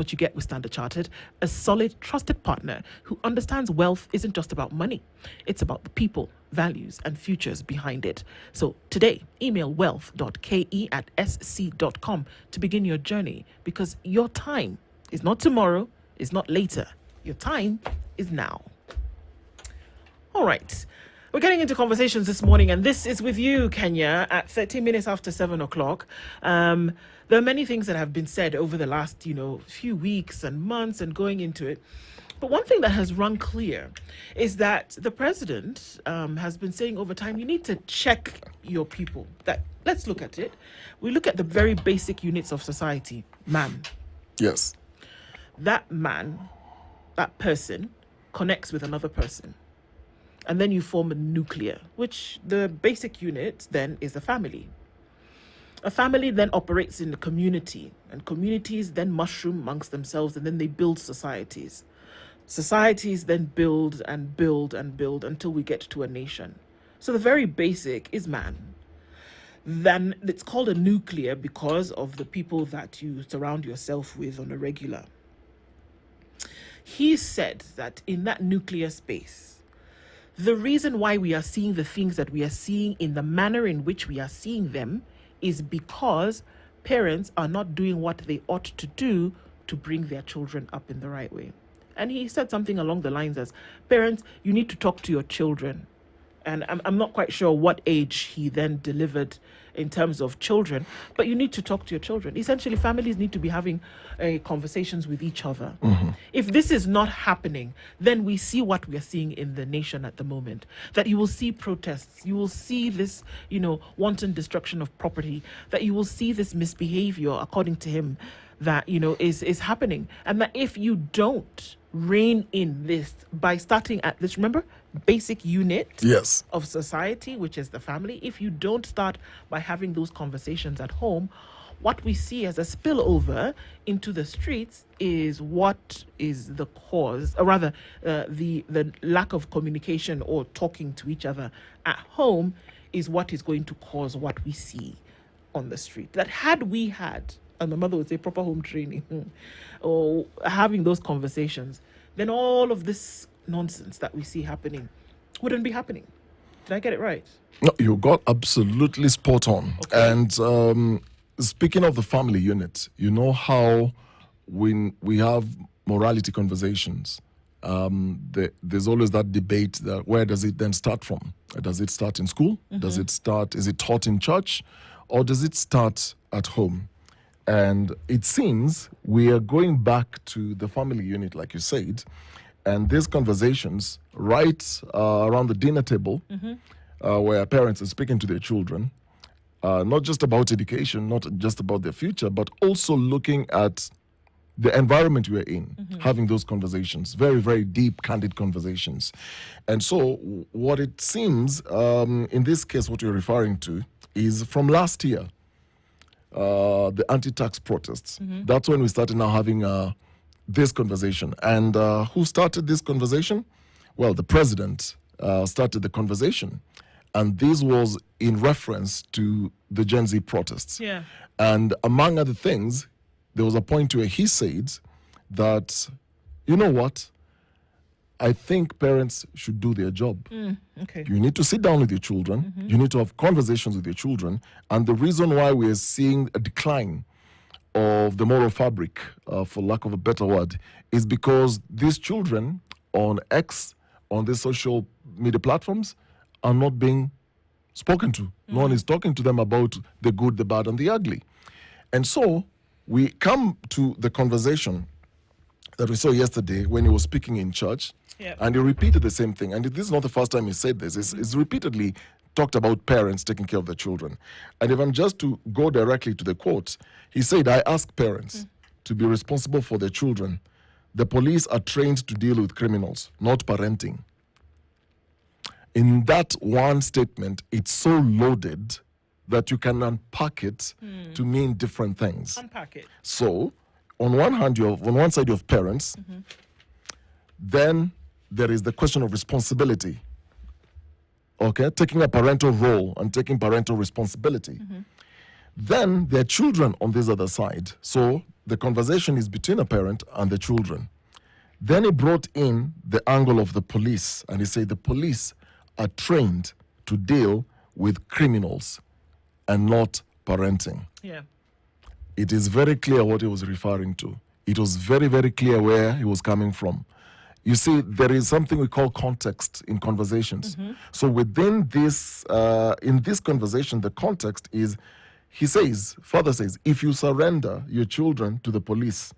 what you get with Standard Chartered, a solid, trusted partner who understands wealth isn't just about money. It's about the people, values, and futures behind it. So today, email wealth.ke@sc.com to begin your journey, because your time is not tomorrow, is not later. Your time is now. All right. We're getting into conversations this morning, and this is with you, Kenya, at 30 minutes after 7 o'clock. There are many things that have been said over the last, few weeks and months and going into it. But one thing that has rung clear is that the president has been saying over time, you need to check your people. Let's look at it. We look at the very basic units of society. Man. Yes. That man, that person, connects with another person. And then you form a nuclear, which the basic unit then is a family. A family then operates in a community, and communities then mushroom amongst themselves, and then they build societies. Societies then build and build and build until we get to a nation. So the very basic is man. Then it's called a nuclear because of the people that you surround yourself with on a regular. He said that in that nuclear space, the reason why we are seeing the things that we are seeing in the manner in which we are seeing them is because parents are not doing what they ought to do to bring their children up in the right way. And he said something along the lines as, parents, you need to talk to your children. And I'm not quite sure what age he then delivered in terms of children, but you need to talk to your children. Essentially, families need to be having conversations with each other. Mm-hmm. If this is not happening, then we see what we are seeing in the nation at the moment, that you will see protests, you will see this, wanton destruction of property, that you will see this misbehavior, according to him, that, is happening. And that if you don't rein in this by starting at this, remember, basic unit yes. of society, which is the family, if you don't start by having those conversations at home, what we see as a spillover into the streets is what is the cause, or rather the lack of communication or talking to each other at home is what is going to cause what we see on the street. That had we had, and my mother would say, proper home training, or having those conversations, then all of this nonsense that we see happening wouldn't be happening. Did I get it right? No, you got absolutely spot on. Okay. And speaking of the family unit, you know how when we have morality conversations, there's always that debate that where does it then start from? Does it start in school? Mm-hmm. Is it taught in church? Or does it start at home? And it seems we are going back to the family unit, like you said, and these conversations right around the dinner table, mm-hmm. Where parents are speaking to their children, not just about education, not just about their future, but also looking at the environment we're in, mm-hmm. having those conversations, very, very deep, candid conversations. And so what it seems, in this case, what you're referring to is from last year, the anti-tax protests. Mm-hmm. That's when we started now having this conversation. And who started this conversation? Well, the president started the conversation. And this was in reference to the Gen Z protests. Yeah. And among other things, there was a point where he said that, you know what? I think parents should do their job. Okay. You need to sit down with your children. Mm-hmm. You need to have conversations with your children. And the reason why we are seeing a decline of the moral fabric, for lack of a better word, is because these children on X, on these social media platforms, are not being spoken to. Mm-hmm. No one is talking to them about the good, the bad, and the ugly. And so we come to the conversation that we saw yesterday when he was speaking in church. Yep. And he repeated the same thing. And this is not the first time he said this. It's repeatedly talked about parents taking care of their children. And if I'm just to go directly to the quote, he said, I ask parents to be responsible for their children. The police are trained to deal with criminals, not parenting. In that one statement, it's so loaded that you can unpack it to mean different things. Unpack it. So, on one hand, on one side you have parents, then there is the question of responsibility. Okay, taking a parental role and taking parental responsibility. Then there are children on this other side. So the conversation is between a parent and the children. Then he brought in the angle of the police, and he said the police are trained to deal with criminals and not parenting. Yeah. It is very clear what he was referring to. It was very, very clear where he was coming from. You see, there is something we call context in conversations. So within this, in this conversation, the context is, father says, if you surrender your children to the police,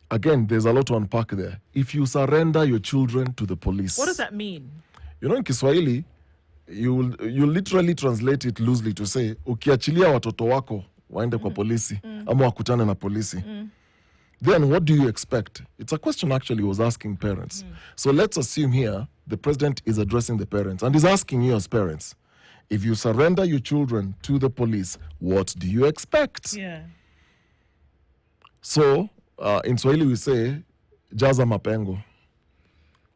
again, there's a lot to unpack there. If you surrender your children to the police. What does that mean? You know, in Kiswahili, you literally translate it loosely to say, ukiachilia watoto wako waende kwa polisi, ama wakutane na polisi. Then what do you expect? It's a question actually he was asking parents. So let's assume here the president is addressing the parents and is asking you as parents, if you surrender your children to the police, what do you expect? Yeah. So in Swahili we say, jaza mapengo.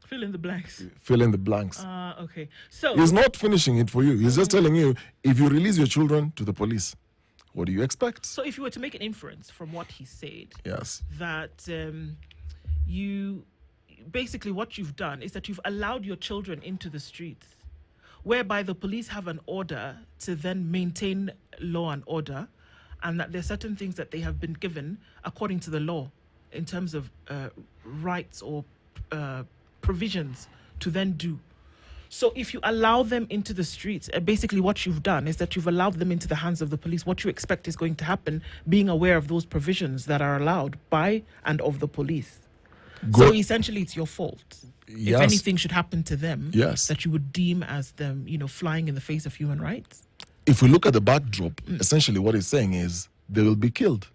Fill in the blanks. Fill in the blanks. Okay. So He's not finishing it for you. He's just telling you, if you release your children to the police, what do you expect? So if you were to make an inference from what he said, Yes. that you basically what you've done is that you've allowed your children into the streets, whereby the police have an order to then maintain law and order, and that there's certain things that they have been given according to the law in terms of rights or provisions to then do. So if you allow them into the streets, basically what you've done is that you've allowed them into the hands of the police. What you expect is going to happen, being aware of those provisions that are allowed by and of the police. So essentially it's your fault. Yes. If anything should happen to them, Yes. that you would deem as them, flying in the face of human rights. If we look at the backdrop, essentially what he's saying is they will be killed.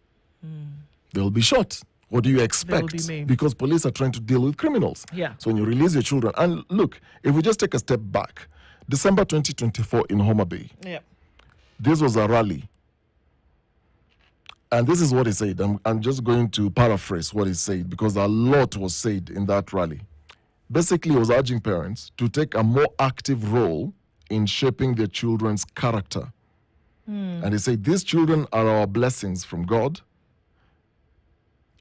They will be shot. What do you expect? be maimed. Because police are trying to deal with criminals. Yeah. So when you release your children, and look, if we just take a step back, December 2024 in Homa Bay, Yeah. this was a rally. And this is what he said. I'm just going to paraphrase what he said because a lot was said in that rally. Basically, he was urging parents to take a more active role in shaping their children's character. And he said, these children are our blessings from God.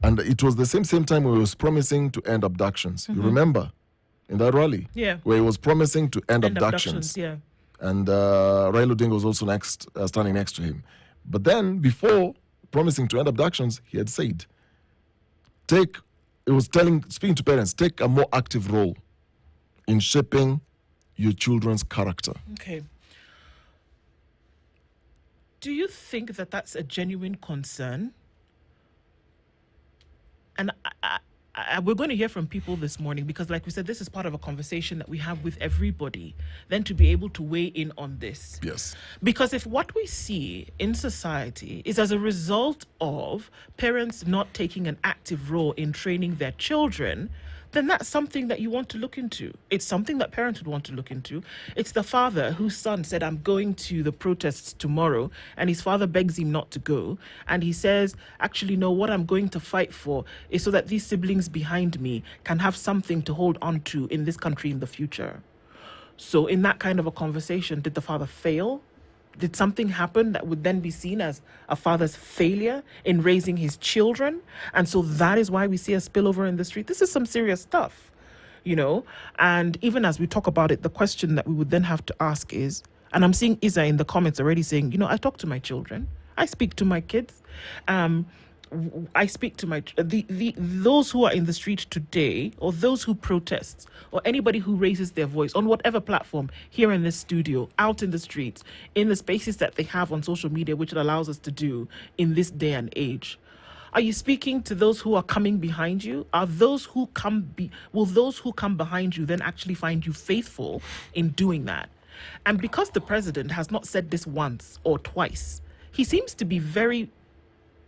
And it was the same time he was promising to end abductions. You remember in that rally? Yeah. Where he was promising to end And abductions. Yeah. And Raila Odinga was also standing next to him. But then, before promising to end abductions, he had said, speaking to parents, take a more active role in shaping your children's character. Okay. Do you think that that's a genuine concern? And we're going to hear from people this morning because, like we said, this is part of a conversation that we have with everybody, then to be able to weigh in on this. Yes. Because if what we see in society is as a result of parents not taking an active role in training their children, then that's something that you want to look into. It's something that parents would want to look into. It's the father whose son said, I'm going to the protests tomorrow, and his father begs him not to go. And he says, actually, no, what I'm going to fight for is so that these siblings behind me can have something to hold on to in this country in the future. So in that kind of a conversation, did the father fail? Did something happen that would then be seen as a father's failure in raising his children? And so that is why we see a spillover in the street. This is some serious stuff, And even as we talk about it, the question that we would then have to ask is, and I'm seeing Isa in the comments already saying, I talk to my children. I speak to my kids. I speak to my those who are in the street today, or those who protest, or anybody who raises their voice on whatever platform, here in this studio, out in the streets, in the spaces that they have on social media, which it allows us to do in this day and age. Are you speaking to those who are coming behind you? Will those who come behind you then actually find you faithful in doing that? And because the president has not said this once or twice, he seems to be very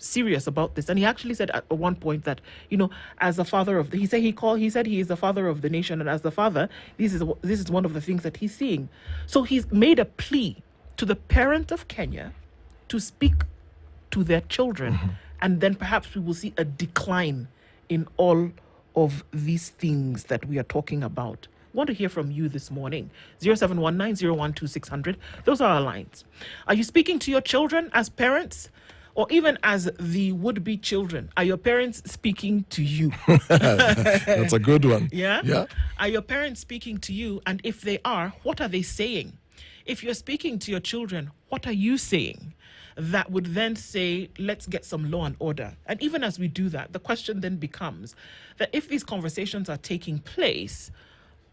serious about this, and he actually said at one point that as a father of he said he is the father of the nation, and as the father, this is one of the things that he's seeing. So he's made a plea to the parent of Kenya to speak to their children, and then perhaps we will see a decline in all of these things that we are talking about. I want to hear from you this morning. 0719-012-600. Those are our lines. Are you speaking to your children as parents? Or even as the would-be children, are your parents speaking to you? That's a good one. Yeah? Yeah. Are your parents speaking to you? And if they are, what are they saying? If you're speaking to your children, what are you saying? That would then say, let's get some law and order. And even as we do that, the question then becomes that if these conversations are taking place,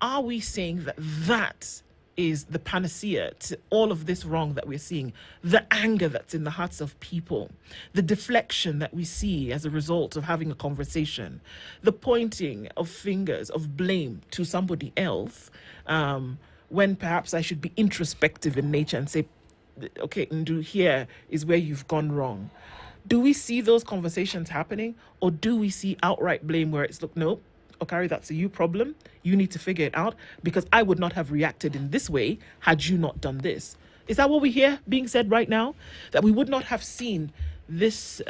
are we saying that that is the panacea to all of this wrong that we're seeing, the anger that's in the hearts of people, the deflection that we see as a result of having a conversation, the pointing of fingers of blame to somebody else, when perhaps I should be introspective in nature and say, okay, Ndu, here is where you've gone wrong. Do we see those conversations happening, or do we see outright blame where it's, look, no, Okari, that's a you problem. You need to figure it out because I would not have reacted in this way had you not done this. Is that what we hear being said right now? That we would not have seen this,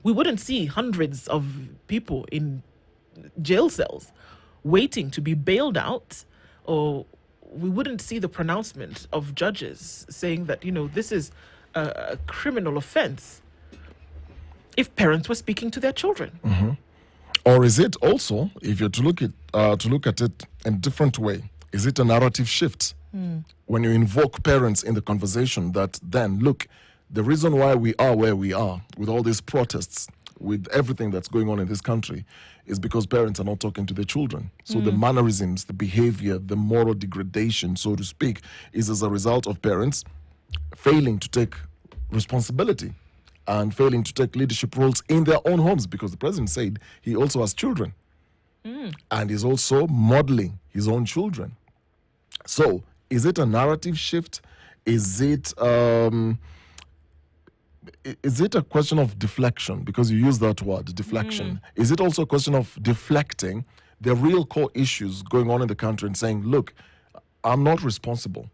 we wouldn't see hundreds of people in jail cells waiting to be bailed out, or we wouldn't see the pronouncement of judges saying that, this is a criminal offense if parents were speaking to their children. Mm-hmm. Or is it also, if you're to look at it in a different way, is it a narrative shift? When you invoke parents in the conversation that then, look, the reason why we are where we are with all these protests, with everything that's going on in this country, is because parents are not talking to their children. So the mannerisms, the behavior, the moral degradation, so to speak, is as a result of parents failing to take responsibility and failing to take leadership roles in their own homes, because the president said he also has children and is also modeling his own children. So is it a narrative shift? Is it a question of deflection? Because you use that word, deflection. Is it also a question of deflecting the real core issues going on in the country and saying, look, I'm not responsible.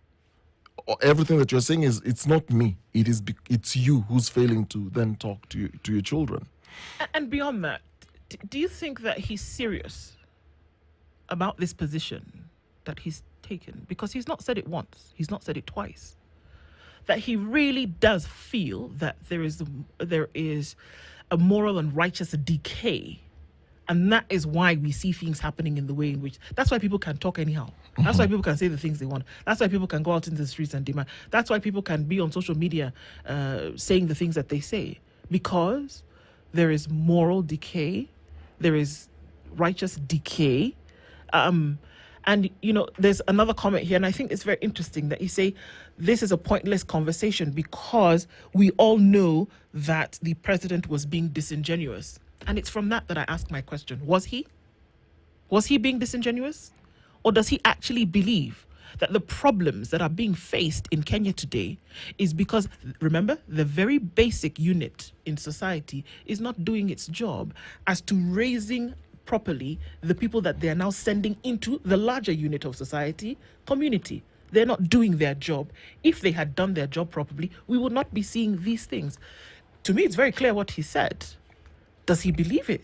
Everything that you're saying it's not me. It's you who's failing to then talk to your children. And beyond that, do you think that he's serious about this position that he's taken? Because he's not said it once, he's not said it twice. That he really does feel that there is a moral and righteous decay. And that is why we see things happening in the way in which... That's why people can talk anyhow. That's why people can say the things they want. That's why people can go out into the streets and demand. That's why people can be on social media saying the things that they say. Because there is moral decay. There is righteous decay. And, there's another comment here, and I think it's very interesting that you say this is a pointless conversation because we all know that the president was being disingenuous. And it's from that I ask my question. Was he? Was he being disingenuous? Or does he actually believe that the problems that are being faced in Kenya today is because, remember, the very basic unit in society is not doing its job as to raising properly the people that they are now sending into the larger unit of society, community. They're not doing their job. If they had done their job properly, we would not be seeing these things. To me, it's very clear what he said. Does he believe it?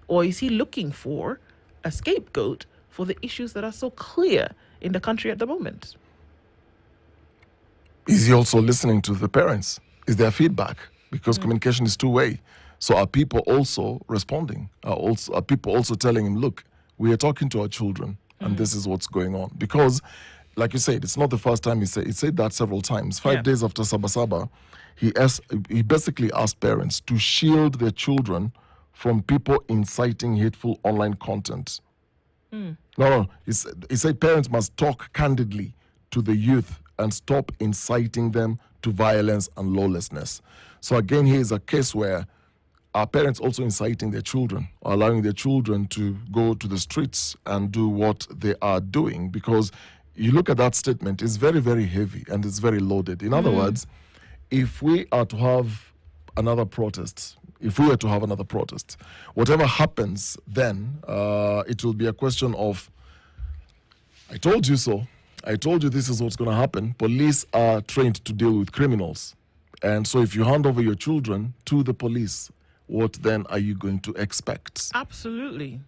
Or is he looking for a scapegoat for the issues that are so clear in the country at the moment? Is he also listening to the parents? Is there feedback? Because communication is two-way. So are people also responding? Are people also telling him, look, we are talking to our children and this is what's going on? Because, like you said, it's not the first time he said that several times. 5 days after Sabasaba, he basically asked parents to shield their children from people inciting hateful online content. No, he said parents must talk candidly to the youth and stop inciting them to violence and lawlessness. So again, here is a case where our parents also inciting their children, or allowing their children to go to the streets and do what they are doing. Because you look at that statement, it's very, very heavy and it's very loaded. In other words, if we are to have another protest, whatever happens then, it will be a question of, I told you so. I told you this is what's going to happen. Police are trained to deal with criminals. And so if you hand over your children to the police, what then are you going to expect? Absolutely.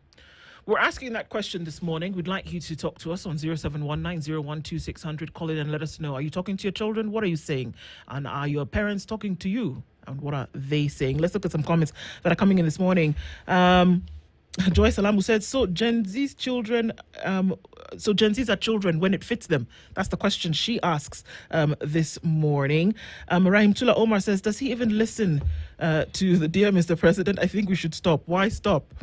We're asking that question this morning. We'd like you to talk to us on 0719012600. Call in and let us know. Are you talking to your children? What are you saying? And are your parents talking to you? And what are they saying? Let's look at some comments that are coming in this morning. Joy Salamu said, so Gen Z's are children when it fits them. That's the question she asks this morning. Rahim Tula Omar says, does he even listen to the Dear Mr. President? I think we should stop. Why stop?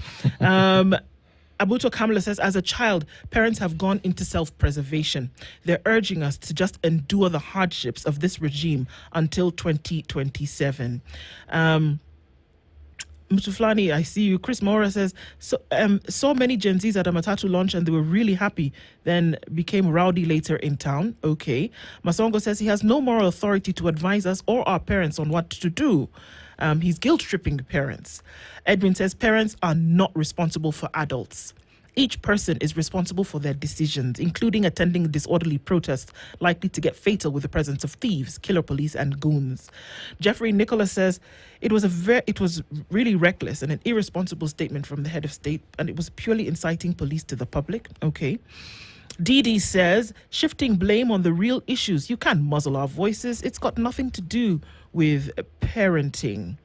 Abuto Kamala says, as a child, parents have gone into self-preservation. They're urging us to just endure the hardships of this regime until 2027. Mutuflani, I see you. Chris Mora says, saw many Gen Zs at a Matatu launch and they were really happy, then became rowdy later in town. Okay. Masongo says he has no moral authority to advise us or our parents on what to do. He's guilt-tripping parents. Edwin says parents are not responsible for adults. Each person is responsible for their decisions, including attending disorderly protests likely to get fatal with the presence of thieves, killer police, and goons. Jeffrey Nicholas says it was really reckless and an irresponsible statement from the head of state, and it was purely inciting police to the public. Okay. Dee says, shifting blame on the real issues. You can't muzzle our voices. It's got nothing to do with parenting.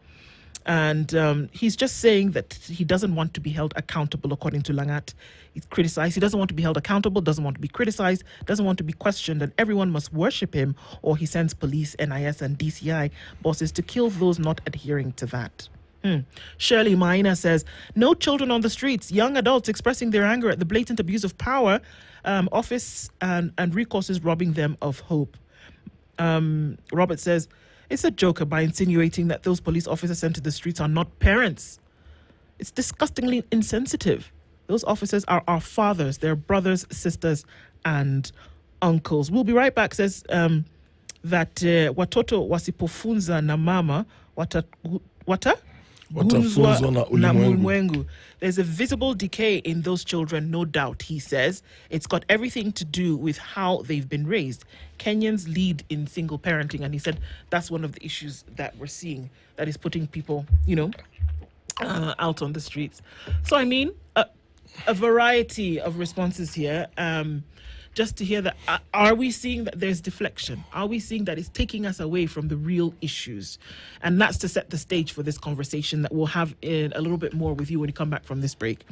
And he's just saying that he doesn't want to be held accountable, according to Langat. He's criticized. He doesn't want to be held accountable, doesn't want to be criticized, doesn't want to be questioned, and everyone must worship him, or he sends police, NIS, and DCI bosses to kill those not adhering to that. Shirley Maina says, no children on the streets, young adults expressing their anger at the blatant abuse of power, office and recourses robbing them of hope. Robert says, it's a joker by insinuating that those police officers sent to the streets are not parents. It's disgustingly insensitive. Those officers are our fathers, their brothers, sisters, and uncles. We'll be right back, says that watoto wasipofunza na mama watafunzwa na ulimwengu. There's a visible decay in those children, no doubt, he says. It's got everything to do with how they've been raised. Kenyans lead in single parenting, and he said that's one of the issues that we're seeing that is putting people, out on the streets. So, I mean, a variety of responses here. Just to hear that, are we seeing that there's deflection? Are we seeing that it's taking us away from the real issues? And that's to set the stage for this conversation that we'll have in a little bit more with you when you come back from this break.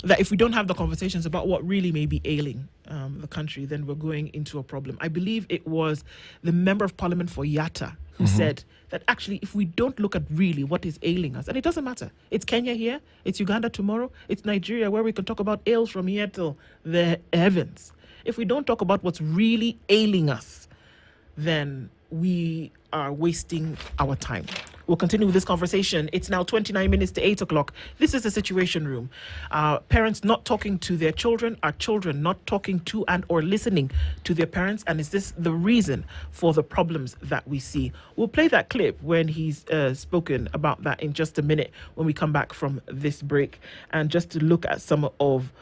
That if we don't have the conversations about what really may be ailing the country, then we're going into a problem. I believe it was the Member of Parliament for Yatta who said that actually if we don't look at really what is ailing us, and it doesn't matter. It's Kenya here, it's Uganda tomorrow, it's Nigeria where we can talk about ails from here till the heavens. If we don't talk about what's really ailing us, then we are wasting our time. We'll continue with this conversation. It's now 29 minutes to 8 o'clock. This is the Situation Room. Parents not talking to their children, our children not talking to and or listening to their parents. And is this the reason for the problems that we see? We'll play that clip when he's spoken about that in just a minute when we come back from this break. And just to look at some of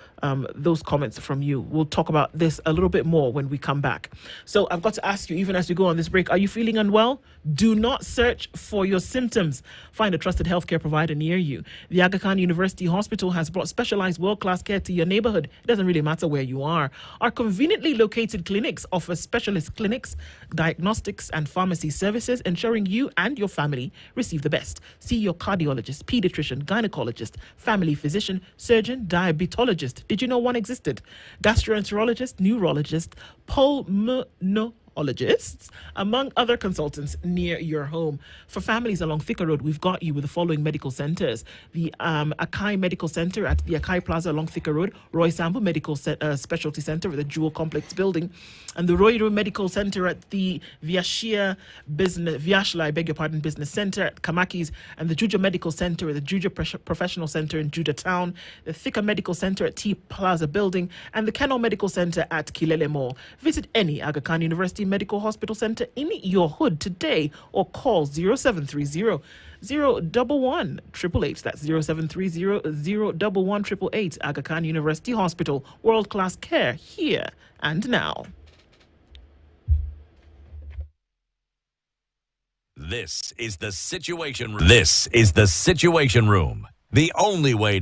those comments from you. We'll talk about this a little bit more when we come back. So I've got to ask you, even as we go on this break, are you feeling unwell? Do not search for your symptoms. Find a trusted healthcare provider near you. The Aga Khan University Hospital has brought specialized world-class care to your neighborhood. It doesn't really matter where you are. Our conveniently located clinics offer specialist clinics, diagnostics, and pharmacy services, ensuring you and your family receive the best. See your cardiologist, pediatrician, gynecologist, family physician, surgeon, diabetologist. Did you know one existed? Gastroenterologist, neurologist, pulmonologists, among other consultants near your home. For families along Thika Road, we've got you with the following medical centers. The Akai Medical Center at the Akai Plaza along Thika Road, Roy Sambu Medical Specialty Center at the Jewel Complex building, and the Roiru Medical Center at the Viashla Business Center at Kamaki's, and the Juja Medical Center at the Juja Professional Center in Juja Town, the Thika Medical Center at T Plaza building, and the Kano Medical Center at Kilele Mall. Visit any Aga Khan University Medical Hospital Center in your hood today or call 0730 011 888. That's 0730 011 888. Aga Khan University Hospital. World-class care here and now. This is the Situation Room. This is the Situation Room. The only way